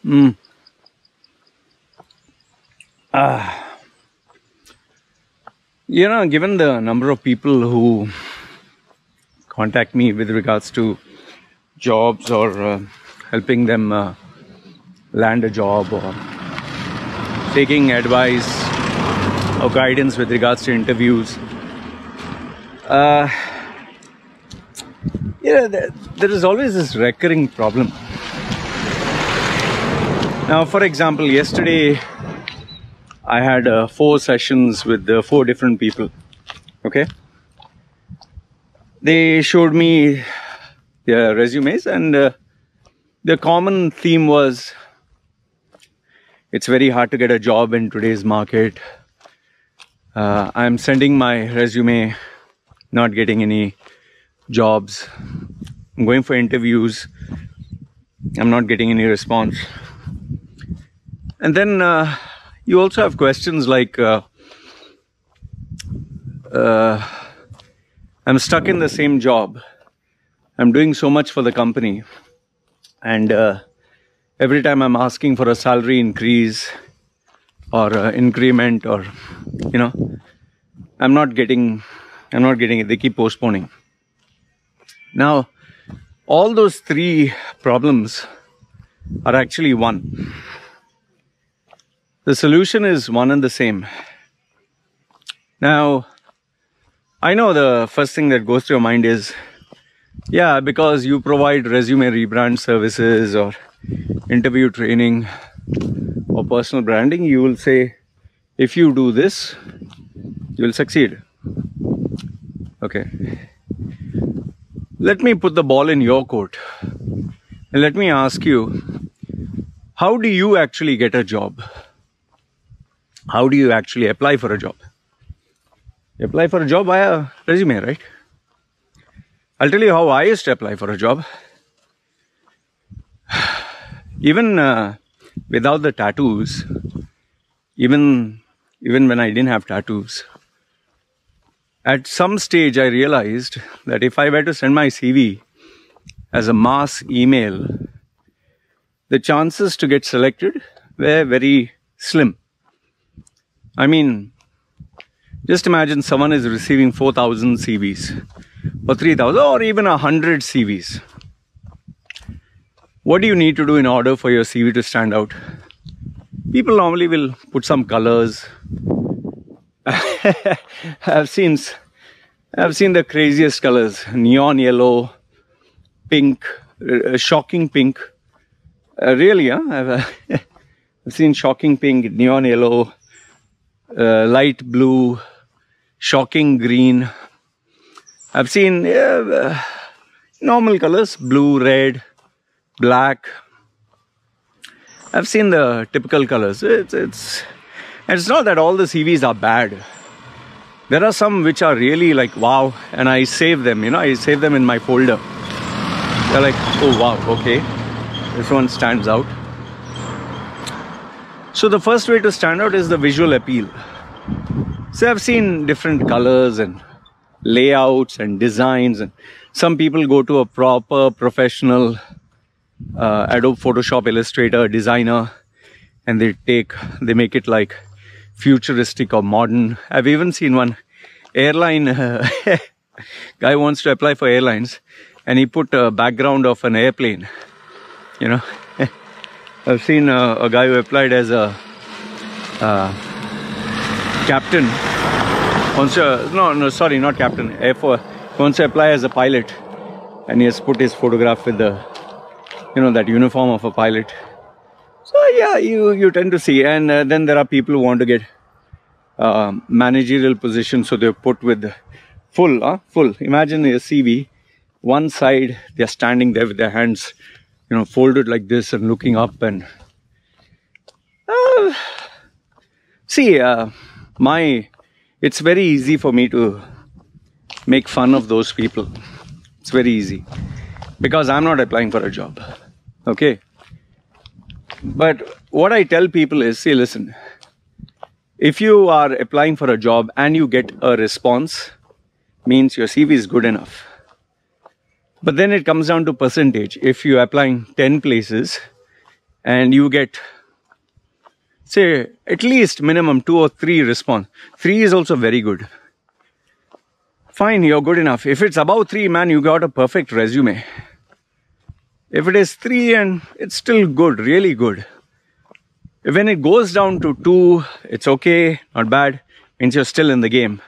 Mm. Given the number of people who contact me with regards to jobs or helping them land a job or taking advice or guidance with regards to interviews, there is always this recurring problem. Now, for example, yesterday I had 4 sessions with 4 different people. Okay, they showed me their resumes, and the common theme was, it's very hard to get a job in today's market. I'm sending my resume, not getting any jobs. I'm going for interviews, I'm not getting any response. And then you also have questions like, I'm stuck in the same job. I'm doing so much for the company, and every time I'm asking for a salary increase or increment, or I'm not getting it. They keep postponing. Now, all those 3 problems are actually one. The solution is one and the same. Now, I know the first thing that goes to your mind is, yeah, because you provide resume rebrand services or interview training or personal branding, you will say, if you do this, you will succeed. Okay. Let me put the ball in your court. And let me ask you, how do you actually get a job? How do you actually apply for a job? You apply for a job via resume, right? I'll tell you how I used to apply for a job. Even without the tattoos, even when I didn't have tattoos, at some stage I realized that if I were to send my CV as a mass email, the chances to get selected were very slim. I mean, just imagine someone is receiving 4,000 CVs or 3,000 or even 100 CVs. What do you need to do in order for your CV to stand out? People normally will put some colors. I've seen the craziest colors: neon yellow, pink, shocking pink. Really, huh? I've seen shocking pink, neon yellow, light blue, shocking green. I've seen normal colors: blue, red, black. I've seen the typical colors. It's not that all the CVs are bad. There are some which are really like wow, and I save them. I save them in my folder. They're like, oh wow, okay, this one stands out. So the first way to stand out is the visual appeal. So I've seen different colors and layouts and designs, and some people go to a proper professional Adobe Photoshop, Illustrator, designer, and they make it like futuristic or modern. I've even seen one airline guy wants to apply for airlines, and he put a background of an airplane. I've seen a guy who applied as a captain. Sorry, not captain. Air Force. Wants to apply as a pilot, and he has put his photograph with the, that uniform of a pilot. So yeah, you tend to see. And then there are people who want to get managerial positions, so they're put with full. Imagine a CV. One side they're standing there with their hands, folded like this and looking up. And it's very easy for me to make fun of those people. It's very easy because I'm not applying for a job. Okay. But what I tell people is, see, listen, if you are applying for a job and you get a response, means your CV is good enough. But then it comes down to percentage. If you're applying 10 places and you get, say, at least minimum 2 or 3 response. 3 is also very good. Fine, you're good enough. If it's above 3, man, you got a perfect resume. If it is 3 and it's still good, really good. When it goes down to 2, it's okay, not bad, means you're still in the game.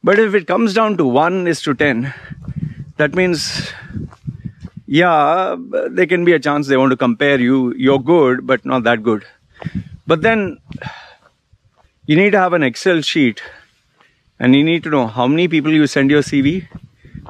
But if it comes down to 1:10, that means, yeah, there can be a chance they want to compare you. You're good, but not that good. But then you need to have an Excel sheet, and you need to know how many people you send your CV,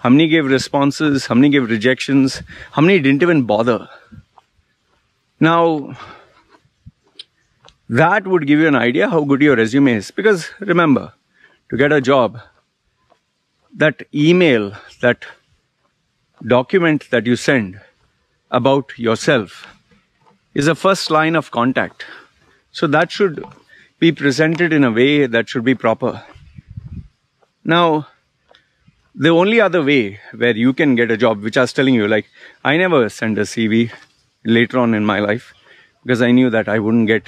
how many gave responses, how many gave rejections, how many didn't even bother. Now, that would give you an idea how good your resume is. Because remember, to get a job, that email, that document that you send about yourself is the first line of contact. So that should be presented in a way that should be proper. Now, the only other way where you can get a job, which I was telling you, like, I never sent a CV later on in my life because I knew that I wouldn't get,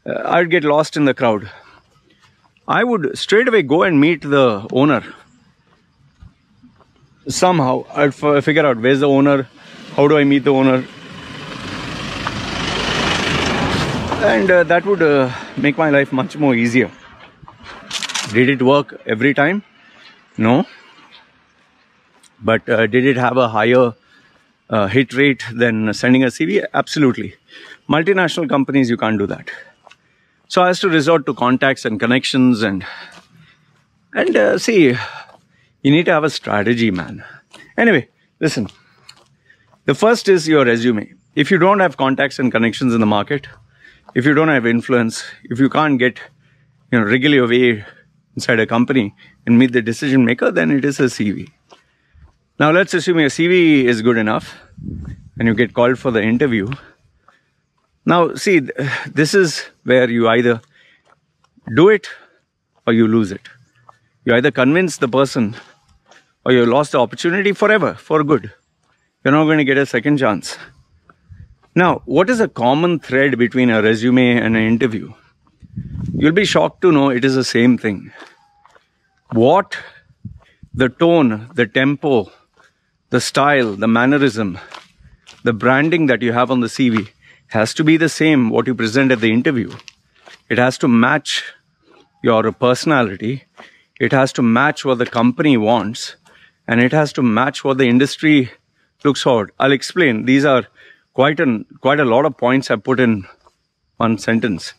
I'd get lost in the crowd. I would straight away go and meet the owner. Somehow, I'd figure out where's the owner, how do I meet the owner. And that would make my life much more easier. Did it work every time? No. But did it have a higher hit rate than sending a CV? Absolutely. Multinational companies, you can't do that. So I has to resort to contacts and connections and see, you need to have a strategy, man. Anyway, listen. The first is your resume. If you don't have contacts and connections in the market, if you don't have influence, if you can't get, wriggle your way inside a company and meet the decision maker, then it is a CV. Now let's assume your CV is good enough and you get called for the interview. Now see, this is where you either do it or you lose it. You either convince the person or you lost the opportunity forever, for good. You're not going to get a second chance. Now, what is a common thread between a resume and an interview? You'll be shocked to know it is the same thing. What the tone, the tempo, the style, the mannerism, the branding that you have on the CV has to be the same what you present at the interview. It has to match your personality. It has to match what the company wants. And it has to match what the industry looks for. I'll explain. These are quite a lot of points I put in one sentence.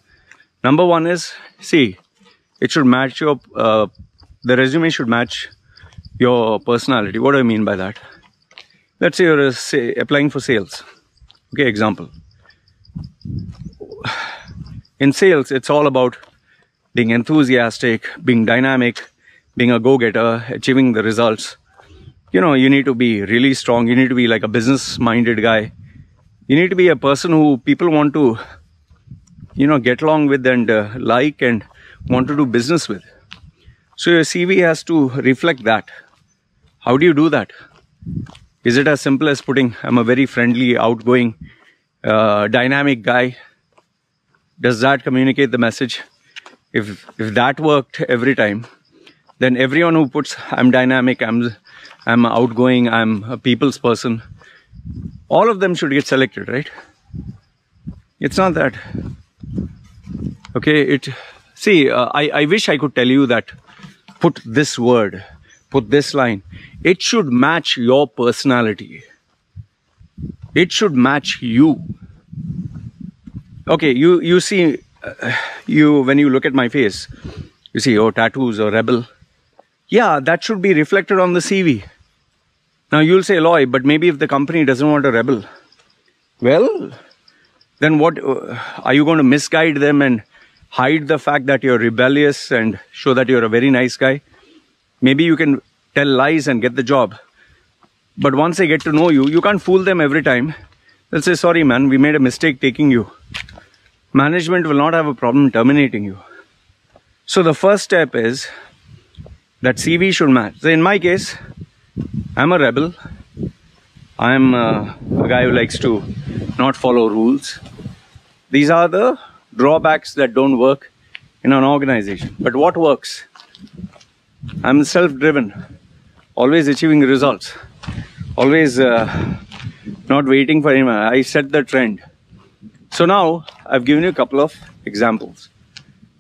Number one is, see, it should match your, the resume should match your personality. What do I mean by that? Let's say you're applying for sales. Okay, example. In sales, it's all about being enthusiastic, being dynamic, being a go-getter, achieving the results. You need to be really strong. You need to be like a business-minded guy. You need to be a person who people want to, get along with and like and want to do business with. So your CV has to reflect that. How do you do that? Is it as simple as putting, I'm a very friendly, outgoing, dynamic guy? Does that communicate the message? If that worked every time, then everyone who puts, I'm dynamic, I'm outgoing, I'm a people's person, all of them should get selected, right? It's not that. Okay, I wish I could tell you that put this word, put this line. It should match your personality. It should match you. Okay, you see, when you look at my face, you see, oh, tattoos or rebel. Yeah, that should be reflected on the CV. Now you'll say, Loy, but maybe if the company doesn't want a rebel, well, then what, are you going to misguide them and hide the fact that you're rebellious and show that you're a very nice guy? Maybe you can tell lies and get the job. But once they get to know you, you can't fool them every time. They'll say, sorry man, we made a mistake taking you. Management will not have a problem terminating you. So the first step is that CV should match. So in my case, I'm a rebel. I'm a guy who likes to not follow rules. These are the drawbacks that don't work in an organization. But what works? I'm self-driven, always achieving results, always not waiting for anyone. I set the trend. So now I've given you a couple of examples.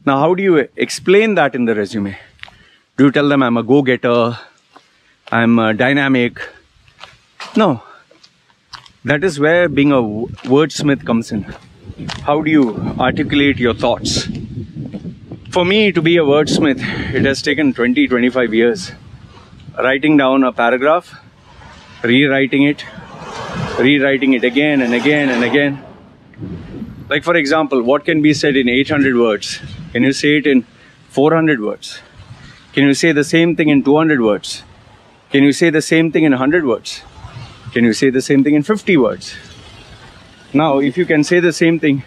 Now, how do you explain that in the resume? Do you tell them I'm a go-getter, I'm dynamic? No. That is where being a wordsmith comes in. How do you articulate your thoughts? For me to be a wordsmith, it has taken 20-25 years. Writing down a paragraph, rewriting it again and again and again. Like for example, what can be said in 800 words? Can you say it in 400 words? Can you say the same thing in 200 words? Can you say the same thing in 100 words? Can you say the same thing in 50 words? Now, if you can say the same thing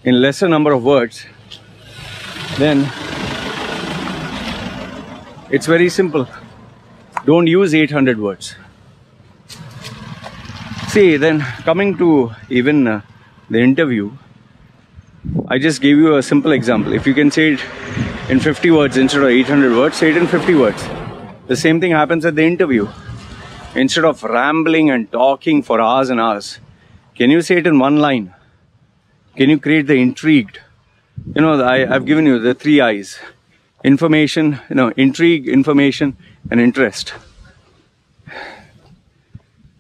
in lesser number of words, then it's very simple. Don't use 800 words. See, then coming to even the interview, I just gave you a simple example. If you can say it in 50 words instead of 800 words, say it in 50 words. The same thing happens at the interview. Instead of rambling and talking for hours and hours, can you say it in one line? Can you create the intrigue? You know, I've given you the 3 I's. Information, intrigue, information, and interest.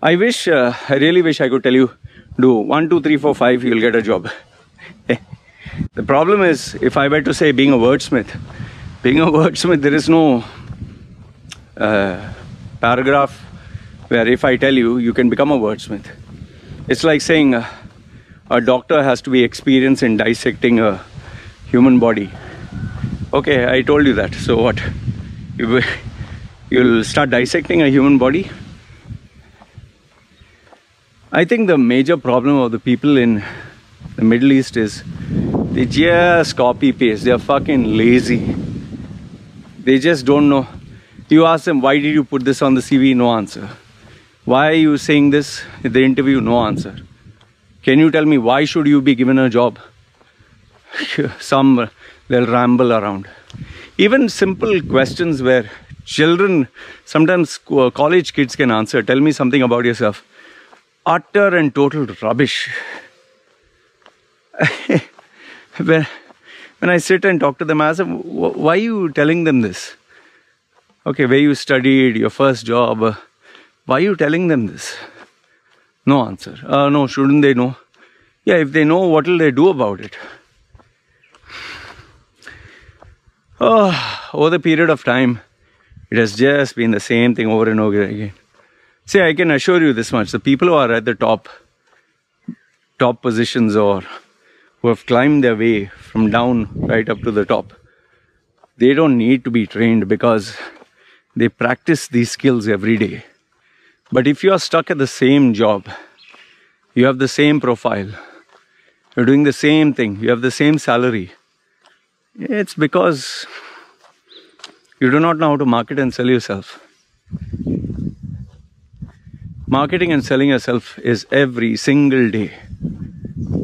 I really wish I could tell you, do 1, 2, 3, 4, 5, you'll get a job. The problem is, if I were to say being a wordsmith, there is no paragraph where if I tell you, you can become a wordsmith. It's like saying a doctor has to be experienced in dissecting a human body. Okay, I told you that. So what? You'll start dissecting a human body? I think the major problem of the people in the Middle East is they just copy paste. They're fucking lazy. They just don't know. You ask them, why did you put this on the CV? No answer. Why are you saying this in the interview? No answer. Can you tell me why should you be given a job? They'll ramble around. Even simple questions where children, sometimes college kids can answer. Tell me something about yourself. Utter and total rubbish. When I sit and talk to them, I ask them, why are you telling them this? Okay, where you studied, your first job, why are you telling them this? No answer. No, shouldn't they know? Yeah, if they know, what will they do about it? Over the period of time, it has just been the same thing over and over again. See, I can assure you this much. The people who are at the top positions or who have climbed their way from down right up to the top, they don't need to be trained because they practice these skills every day. But if you are stuck at the same job, you have the same profile, you're doing the same thing, you have the same salary, it's because you do not know how to market and sell yourself. Marketing and selling yourself is every single day.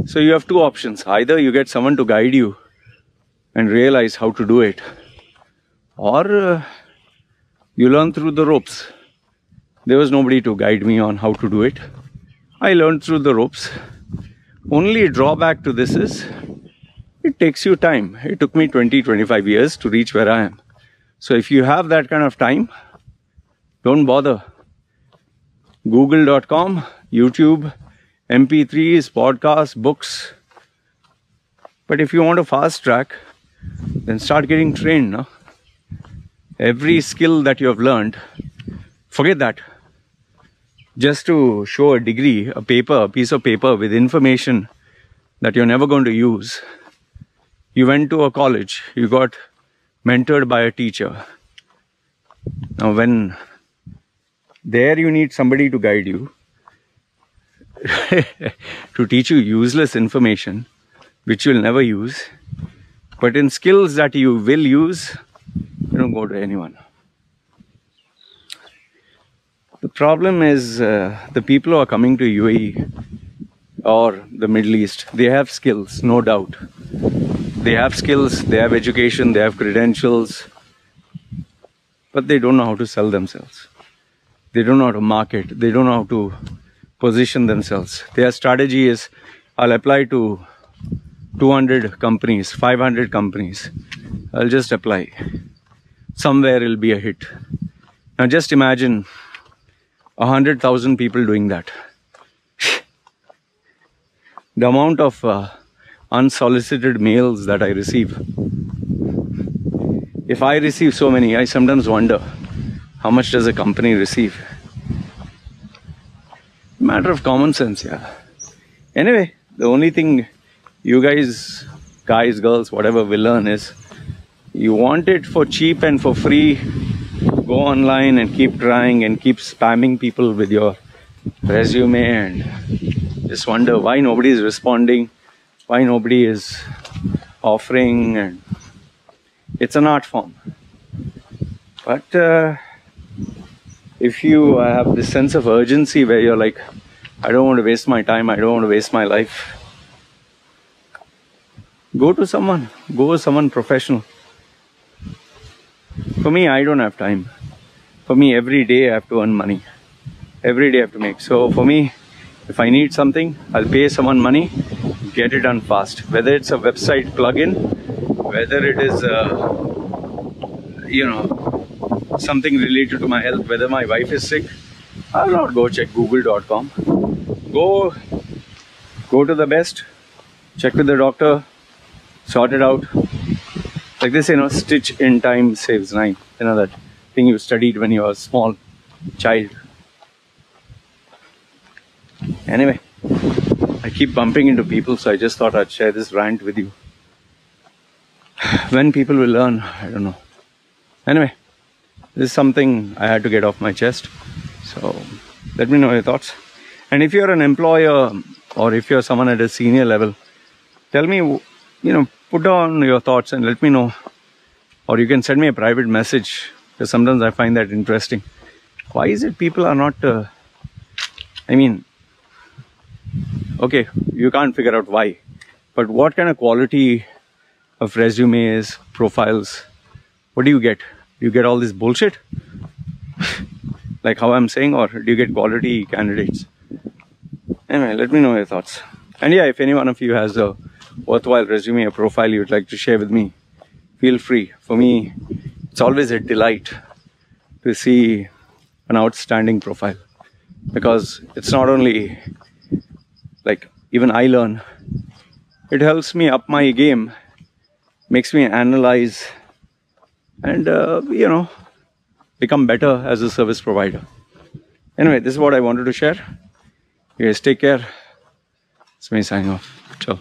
So you have 2 options. Either you get someone to guide you and realize how to do it, or you learn through the ropes. There was nobody to guide me on how to do it. I learned through the ropes. Only drawback to this is, it takes you time. It took me 20-25 years to reach where I am. So if you have that kind of time, don't bother. Google.com, YouTube, MP3s, podcasts, books. But if you want a fast track, then start getting trained. No? Every skill that you have learned, forget that. Just to show a degree, a piece of paper with information that you're never going to use. You went to a college, you got mentored by a teacher. Now when there you need somebody to guide you, to teach you useless information, which you'll never use. But in skills that you will use, you don't go to anyone. The problem is the people who are coming to UAE, or the Middle East. They have skills, no doubt. They have skills, they have education, they have credentials, but they don't know how to sell themselves. They don't know how to market. They don't know how to position themselves. Their strategy is, I'll apply to 200 companies, 500 companies. I'll just apply. Somewhere it'll be a hit. Now just imagine 100,000 people doing that. The amount of unsolicited mails that I receive. If I receive so many, I sometimes wonder, how much does a company receive? Matter of common sense, yeah. Anyway, the only thing you guys, girls, whatever will learn is, you want it for cheap and for free, go online and keep trying and keep spamming people with your resume and just wonder why nobody is responding, why nobody is offering, and it's an art form. But if you have this sense of urgency where you're like, I don't want to waste my time, I don't want to waste my life, go to someone professional. For me, I don't have time. For me, every day I have to earn money. Every day I have to make. So for me, if I need something, I'll pay someone money, get it done fast. Whether it's a website plugin, whether it is, something related to my health, whether my wife is sick, I'll not go check google.com. Go to the best, check with the doctor, sort it out. Like this, stitch in time saves 9. That thing you studied when you were a small child. Anyway, I keep bumping into people, so I just thought I'd share this rant with you. When people will learn, I don't know. Anyway, this is something I had to get off my chest. So let me know your thoughts. And if you're an employer or if you're someone at a senior level, tell me, put down your thoughts and let me know. Or you can send me a private message, because sometimes I find that interesting. Why is it people are not, okay, you can't figure out why. But what kind of quality of resumes, profiles, what do you get? Do you get all this bullshit? Like how I'm saying, or do you get quality candidates? Anyway, let me know your thoughts. And yeah, if any one of you has a worthwhile resume or profile you'd like to share with me, feel free. For me, it's always a delight to see an outstanding profile, because it's not only like, even I learn, it helps me up my game, makes me analyze and become better as a service provider. Anyway, this is what I wanted to share. You guys take care. It's me signing off. Ciao.